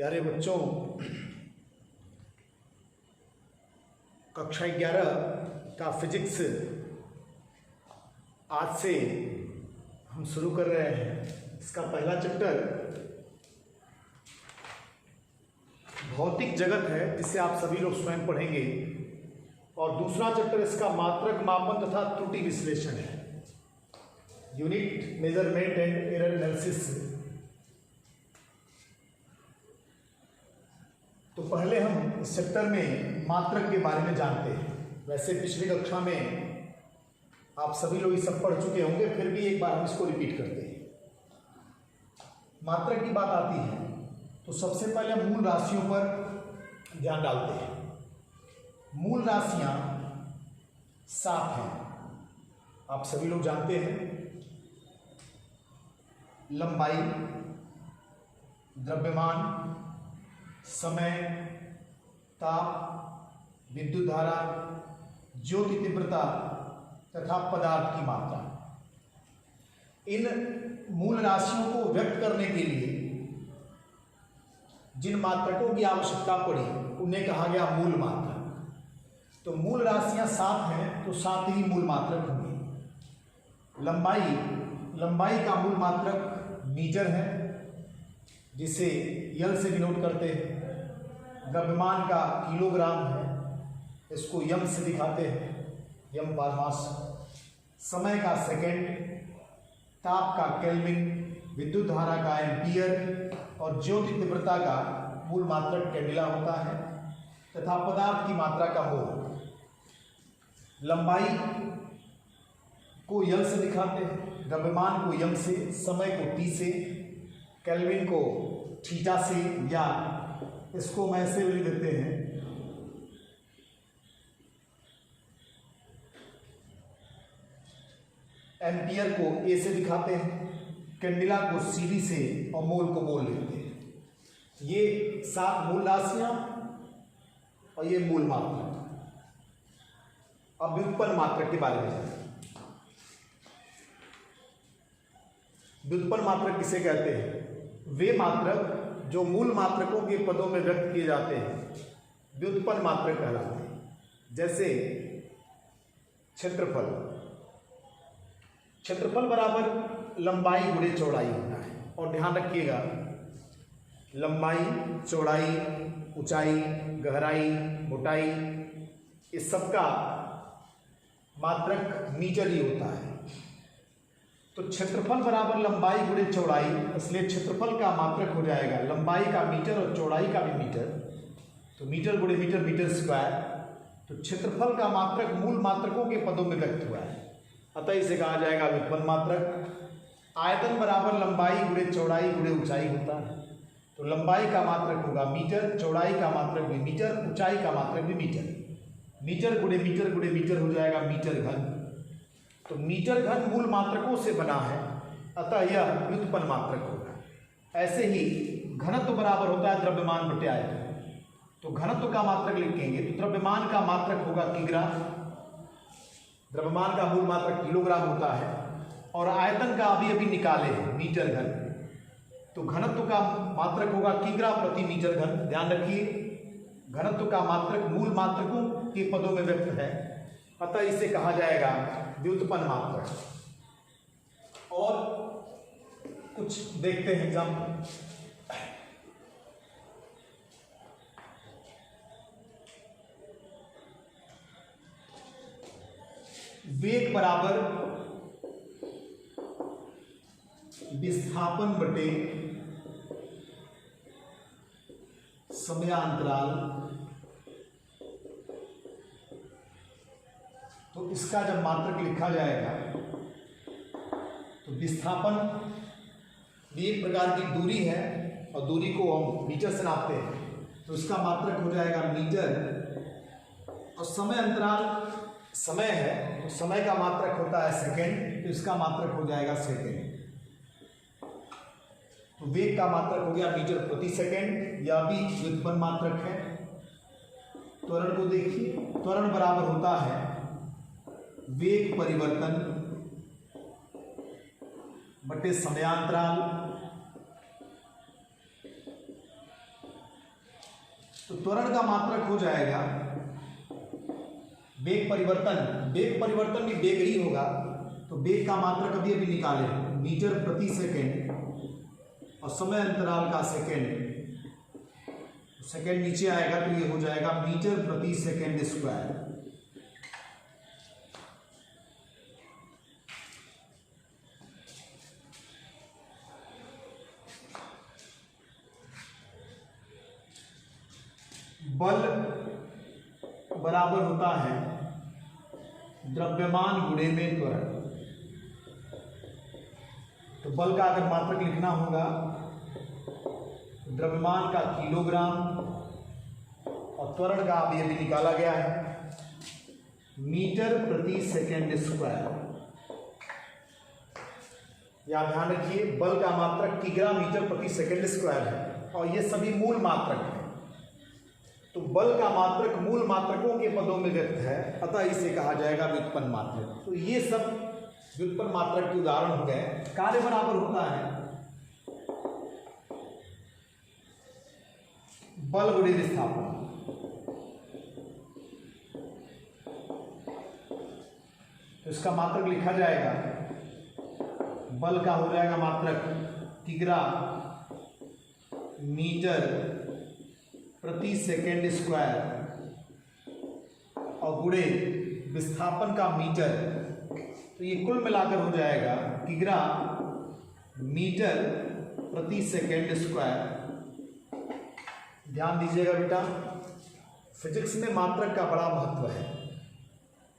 प्यारे बच्चों, कक्षा 11 का फिजिक्स आज से हम शुरू कर रहे हैं। इसका पहला चैप्टर भौतिक जगत है, जिसे आप सभी लोग स्वयं पढ़ेंगे, और दूसरा चैप्टर इसका मात्रक मापन तथा त्रुटि विश्लेषण है, unit measurement and error analysis. तो पहले हम इस चैप्टर में मात्रक के बारे में जानते हैं। वैसे पिछली कक्षा में आप सभी लोग ये सब पढ़ चुके होंगे, फिर भी एक बार हम इसको रिपीट करते हैं। मात्रक की बात आती है तो सबसे पहले मूल राशियों पर ध्यान डालते हैं। मूल राशियां 7 हैं, आप सभी लोग जानते हैं। लंबाई, द्रव्यमान, समय, ताप, विद्युत धारा, ज्योति तीव्रता तथा पदार्थ की मात्रा। इन मूल राशियों को व्यक्त करने के लिए जिन मात्रकों की आवश्यकता पड़ी उन्हें कहा गया मूल मात्रक। तो मूल राशियां 7 हैं तो 7 ही मूल मात्रक होंगे। लंबाई का मूल मात्रक मीटर है, जिसे यल से डिनोट करते हैं। द्रव्यमान का किलोग्राम है, इसको यम से दिखाते हैं, यम पर मास। समय का सेकंड, ताप का केल्विन, विद्युत धारा का एम्पियर और ज्योति तीव्रता का मूल मात्रक कैंडिला होता है, तथा पदार्थ की मात्रा का मोल। लंबाई को यल से दिखाते हैं, द्रव्यमान को यम से, समय को टी से, केल्विन को थीटा से, या इसको मैं ऐसे भी लिख देते हैं, एम्पियर को ए से दिखाते हैं, कैंडिला को सीडी से और मोल को मोल लिखते हैं। ये 7 मूल राशियां और ये मूल मात्रक। अब व्युत्पन्न मात्रक के बारे में जानते हैं। व्युत्पन्न मात्रक किसे कहते हैं? वे मात्रक जो मूल मात्रकों के पदों में व्यक्त किए जाते हैं व्युत्पन्न मात्रक कहलाते हैं। जैसे क्षेत्रफल बराबर लंबाई गुणे चौड़ाई होता है। और ध्यान रखिएगा, लंबाई, चौड़ाई, ऊंचाई, गहराई, मोटाई, इस सब का मात्रक मीटर ही होता है। तो क्षेत्रफल बराबर लंबाई गुणे चौड़ाई, इसलिए क्षेत्रफल का मात्रक हो जाएगा लंबाई का मीटर और चौड़ाई का भी मीटर। तो मीटर गुणे मीटर, मीटर स्क्वायर। तो क्षेत्रफल का मात्रक मूल मात्रकों के पदों में व्यक्त हुआ है, अतः इसे कहा जाएगा व्युत्पन्न मात्रक। आयतन बराबर लंबाई गुणे चौड़ाई गुणे ऊंचाई होता है। तो लंबाई का मात्रक होगा मीटर, चौड़ाई का मात्रक भी मीटर, ऊंचाई का मात्रक भी मीटर। मीटर गुणे मीटर हो जाएगा मीटर घन। तो मीटर घन मूल मात्रकों से बना है, अतः यह व्युत्पन्न मात्रक होगा। ऐसे ही घनत्व बराबर होता है द्रव्यमान बटे आयतन। तो घनत्व का मात्रक लिखेंगे तो द्रव्यमान का मात्रक होगा किग्रा। द्रव्यमान का मूल मात्रक किलोग्राम होता है, और आयतन का अभी निकाले हैं मीटर घन। तो घनत्व का मात्रक होगा किग्रा प्रति मीटर घन। ध्यान रखिए, घनत्व का मात्रक मूल मात्रकों के पदों में व्यक्त है, अतः इसे कहा जाएगा व्युत्पन्न मात्रक। और कुछ देखते हैं एग्जाम्पल। वेग बराबर विस्थापन बटे समयांतराल। तो इसका जब मात्रक लिखा जाएगा तो विस्थापन भी एक प्रकार की दूरी है, और दूरी को हम मीटर से नापते हैं, तो इसका मात्रक हो जाएगा मीटर। और समय अंतराल समय है, तो समय का मात्रक होता है सेकंड, तो इसका मात्रक हो जाएगा सेकंड। तो वेग का मात्रक हो गया मीटर प्रति सेकंड, यह भी व्युत्पन्न मात्रक है। त्वरण को देखिए, त्वरण बराबर होता है वेग परिवर्तन बटे समयांतराल तो त्वरण का मात्रक हो जाएगा वेग परिवर्तन। वेग परिवर्तन भी वेग ही होगा, तो वेग का मात्रक अभी अभी निकाले, मीटर प्रति सेकेंड और समय अंतराल का सेकेंड, सेकेंड नीचे आएगा तो ये हो जाएगा मीटर प्रति सेकेंड स्क्वायर। बल बराबर होता है द्रव्यमान गुणे में त्वरण। तो बल का अगर मात्रक लिखना होगा, द्रव्यमान का किलोग्राम और त्वरण का अभी अभी निकाला गया है मीटर प्रति सेकेंड स्क्वायर। यहां ध्यान रखिए, बल का मात्रक किग्रा मीटर प्रति सेकेंड स्क्वायर है और ये सभी मूल मात्रक है। तो बल का मात्रक मूल मात्रकों के पदों में व्यक्त है, अतः इसे कहा जाएगा व्युत्पन्न मात्रक। तो ये सब व्युत्पन्न मात्रक के उदाहरण हो गए। कार्य बराबर होता है बल गुणे विस्थापन। तो इसका मात्रक लिखा जाएगा, बल का हो जाएगा मात्रक किग्रा मीटर प्रति सेकेंड स्क्वायर और गुणे विस्थापन का मीटर। तो ये कुल मिलाकर हो जाएगा किग्रा मीटर प्रति सेकेंड स्क्वायर। ध्यान दीजिएगा बेटा, फिजिक्स में मात्रक का बड़ा महत्व है,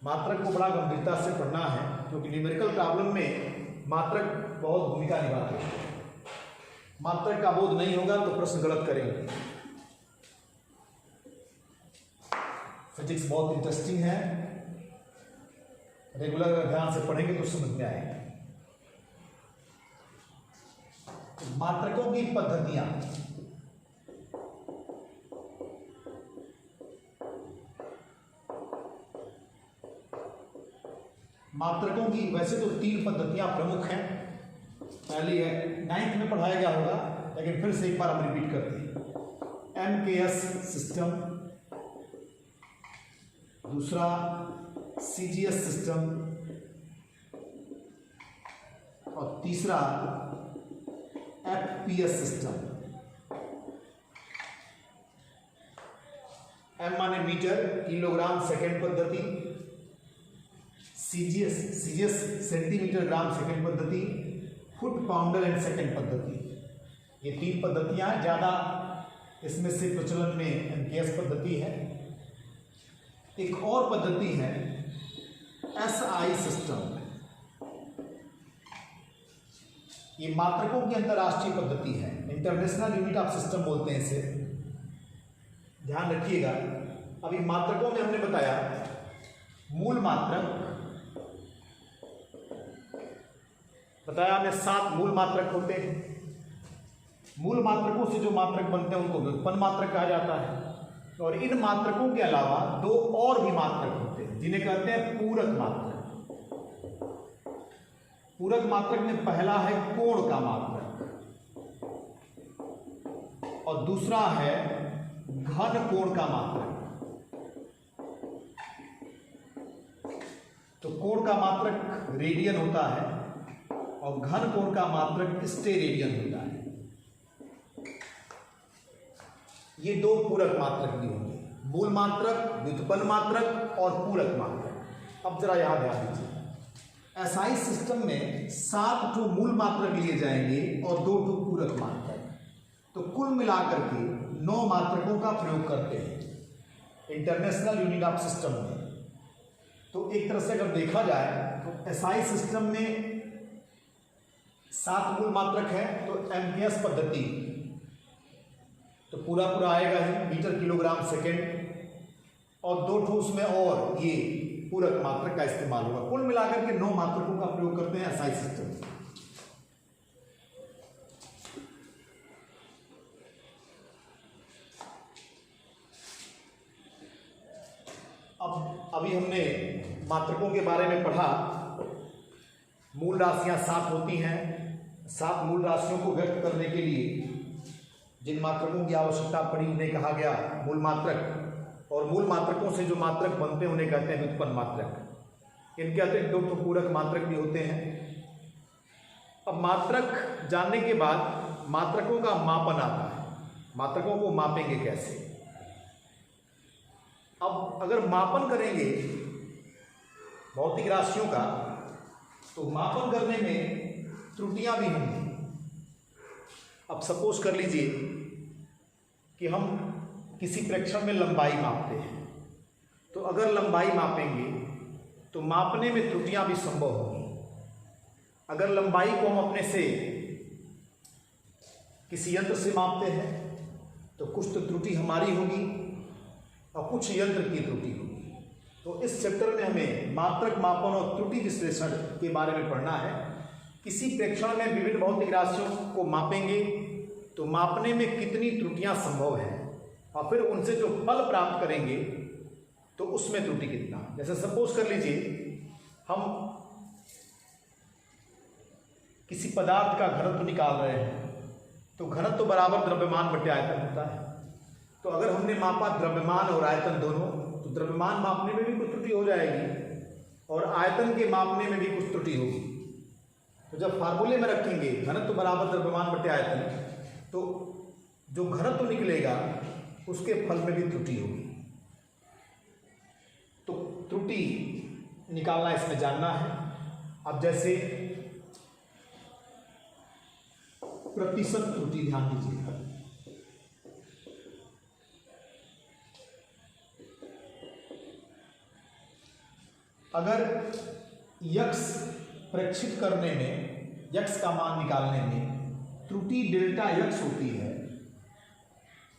मात्रक को बड़ा गंभीरता से पढ़ना है, क्योंकि न्यूमेरिकल प्रॉब्लम में मात्रक बहुत भूमिका निभाते हैं। मात्रक का बोध नहीं होगा तो प्रश्न गलत करेंगे। फिजिक्स बहुत इंटरेस्टिंग है, रेगुलर ध्यान से पढ़ेंगे तो समझ में आएगा। मात्रकों की पद्धतियां, मात्रकों की वैसे तो 3 पद्धतियां प्रमुख हैं। पहली है 9th में पढ़ाया गया होगा, लेकिन फिर से एक बार हम रिपीट करते हैं। MKS सिस्टम, दूसरा CGS सिस्टम और तीसरा FPS सिस्टम। M माने मीटर, किलोग्राम सेकेंड पद्धति, CGS सेंटीमीटर ग्राम सेकेंड पद्धति, फुट पाउंडर एंड सेकेंड पद्धति। ये 3 पद्धतियां ज़्यादा इसमें से प्रचलन में MKS पद्धति है। एक और पद्धति है SI सिस्टम। ये मात्रकों की अंतर्राष्ट्रीय पद्धति है, इंटरनेशनल यूनिट ऑफ सिस्टम बोलते हैं इसे। ध्यान रखिएगा, अभी मात्रकों में हमने बताया मूल मात्रक, बताया हमें 7 मूल मात्रक होते हैं। मूल मात्रकों से जो मात्रक बनते हैं उनको व्युत्पन्न मात्रक कहा जाता है। और इन मात्रकों के अलावा 2 और भी मात्रक होते हैं जिन्हें कहते हैं पूरक मात्रक। पूरक मात्रक में पहला है कोण का मात्रक और दूसरा है घन कोण का मात्रक। तो कोण का मात्रक रेडियन होता है और घन कोण का मात्रक स्टेरेडियन होता है। ये 2 पूरक मात्रक भी होंगे, मूल मात्रक, व्युत्पन्न मात्रक और पूरक मात्रक। अब जरा यहां ध्यान दीजिए, SI सिस्टम में 7 ठो मूल मात्रक लिए जाएंगे और 2 ठो पूरक मात्रक। तो कुल मिलाकर के 9 मात्रकों का प्रयोग करते हैं इंटरनेशनल यूनिट ऑफ सिस्टम में। तो एक तरह से अगर देखा जाए तो SI सिस्टम में 7 मूल मात्रक है, तो MKS पद्धति तो पूरा आएगा ही, मीटर किलोग्राम सेकेंड, और 2 ठो उसमें और ये पूरक मात्रक का इस्तेमाल होगा। कुल मिलाकर के 9 मात्रकों का प्रयोग करते हैं SI सिस्टम में। अब अभी हमने मात्रकों के बारे में पढ़ा। मूल राशियां 7 होती हैं। 7 मूल राशियों को व्यक्त करने के लिए जिन मात्रकों की आवश्यकता पड़ी उन्हें कहा गया मूल मात्रक, और मूल मात्रकों से जो मात्रक बनते हैं उन्हें कहते हैं व्युत्पन्न मात्रक। इनके अतिरिक्त दो तो पूरक मात्रक भी होते हैं। अब मात्रक जानने के बाद मात्रकों का मापन आता है। मात्रकों को मापेंगे कैसे? अब अगर मापन करेंगे भौतिक राशियों का तो मापन करने में त्रुटियां भी होंगी। अब सपोज कर लीजिए कि हम किसी प्रेक्षण में लंबाई मापते हैं, तो अगर लंबाई मापेंगे तो मापने में त्रुटियां भी संभव होंगी। अगर लंबाई को हम अपने से किसी यंत्र से मापते हैं तो कुछ तो त्रुटि हमारी होगी और कुछ यंत्र की त्रुटि होगी। तो इस चैप्टर में हमें मात्रक मापन और त्रुटि विश्लेषण के बारे में पढ़ना है। किसी प्रेक्षण में विभिन्न भौतिक राशियों को मापेंगे तो मापने में कितनी त्रुटियां संभव है, और फिर उनसे जो फल प्राप्त करेंगे तो उसमें त्रुटि कितना। जैसे सपोज कर लीजिए हम किसी पदार्थ का घनत्व निकाल रहे हैं, तो घनत्व बराबर द्रव्यमान बटे आयतन होता है। तो अगर हमने मापा द्रव्यमान और आयतन दोनों, तो द्रव्यमान मापने में भी कुछ त्रुटि हो जाएगी और आयतन के मापने में भी कुछ त्रुटि होगी। तो जब फार्मूले में रखेंगे घनत्व बराबर द्रव्यमान बटे आयतन, तो जो घनत्व निकलेगा उसके फल में भी त्रुटि होगी। तो त्रुटि निकालना इसमें जानना है। अब जैसे प्रतिशत त्रुटि ध्यान दीजिएगा। अगर यक्स प्रेक्षित करने में, यक्स का मान निकालने में त्रुटि डेल्टा यक्स होती है,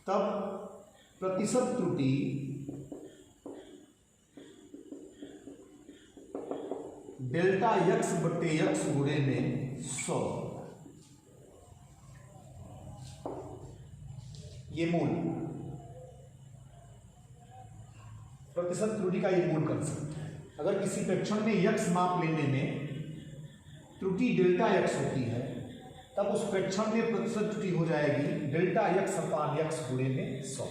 तब प्रतिशत त्रुटि डेल्टा यक्स बटे यक्स गुणे में 100। ये मूल प्रतिशत त्रुटि का ये मूल कंसेप्ट है। अगर किसी प्रेक्षण में यक्स माप लेने में त्रुटि डेल्टा यक्स होती है, तब उस प्रेक्षण में प्रतिशत त्रुटि हो जाएगी डेल्टा यक्स अपान यक्स गुणे में 100।